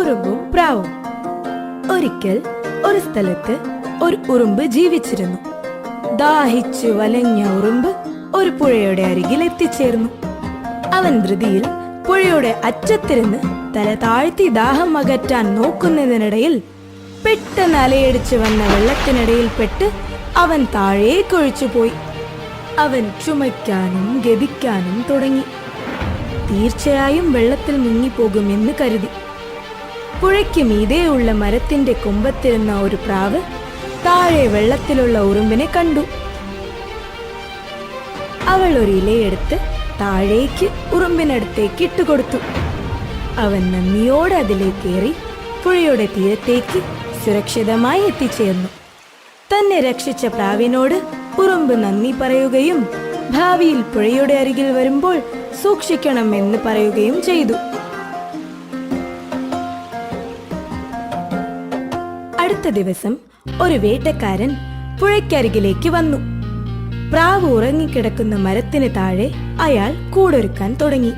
ഉറുമ്പും പ്രാവും. ഒരിക്കൽ ഒരു സ്ഥലത്ത് ഒരു ഉറുമ്പ് ജീവിച്ചിരുന്നു. ദാഹിച്ചു വലഞ്ഞ ഉറുമ്പ് ഒരു പുഴയുടെ അരികിൽ എത്തിച്ചേർന്നു. അവൻ ധൃതിയിൽ പുഴയുടെ അറ്റത്തിരുന്ന് തല താഴ്ത്തി ദാഹം അകറ്റാൻ നോക്കുന്നതിനിടയിൽ പെട്ടെന്ന് അലയടിച്ചു വന്ന വെള്ളത്തിനിടയിൽപ്പെട്ട് അവൻ താഴേക്കൊഴിച്ചുപോയി. അവൻ ചുമയ്ക്കാനും ഗതിക്കാനും തുടങ്ങി. തീർച്ചയായും വെള്ളത്തിൽ മുങ്ങിപ്പോകുമെന്ന് കരുതി. പുഴയ്ക്ക് മീതെയുള്ള മരത്തിന്റെ കൊമ്പത്തിരുന്ന ഒരു പ്രാവ് താഴെ വെള്ളത്തിലുള്ള ഉറുമ്പിനെ കണ്ടു. അവൾ ഒരു ഇലയെടുത്ത് താഴേക്ക് ഉറുമ്പിനടുത്തേക്ക് ഇട്ടുകൊടുത്തു. അവൻ നന്ദിയോടെ അതിലേക്കേറി പുഴയുടെ തീരത്തേക്ക് സുരക്ഷിതമായി എത്തിച്ചേർന്നു. തന്നെ രക്ഷിച്ച പ്രാവിനോട് ഉറുമ്പ് നന്ദി പറയുകയും ഭാവിയിൽ പുഴയുടെ അരികിൽ വരുമ്പോൾ സൂക്ഷിക്കണമെന്ന് പറയുകയും ചെയ്തു. അടുത്ത ദിവസം ഒരു വേട്ടക്കാരൻ പുഴയ്ക്കരികിലേക്ക് വന്നു. പ്രാവ് ഉറങ്ങിക്കിടക്കുന്ന മരത്തിന് താഴെ അയാൾ കൂടൊരുക്കാൻ തുടങ്ങി.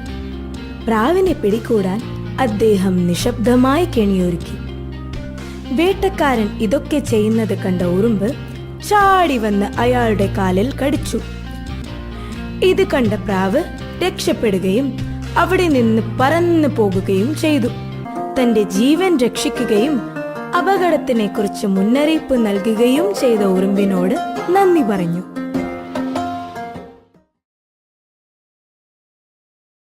പ്രാവിനെ പിടികൂടാൻ അദ്ദേഹം നിശബ്ദമായി കെണിയൊരുക്കി. വേട്ടക്കാരൻ ഇതൊക്കെ ചെയ്യുന്നത് കണ്ട ഉറുമ്പ് ചാടി വന്ന് അയാളുടെ കാലിൽ കടിച്ചു. ഇത് കണ്ട പ്രാവ് രക്ഷപ്പെടുകയും അവിടെ നിന്ന് പറന്നു പോകുകയും ചെയ്തു. തന്റെ ജീവൻ രക്ഷിക്കുകയും അപകടത്തിനെ കുറിച്ച് മുന്നറിയിപ്പ് നൽകുകയും ചെയ്ത ഉറുമ്പിനോട് നന്ദി പറഞ്ഞു.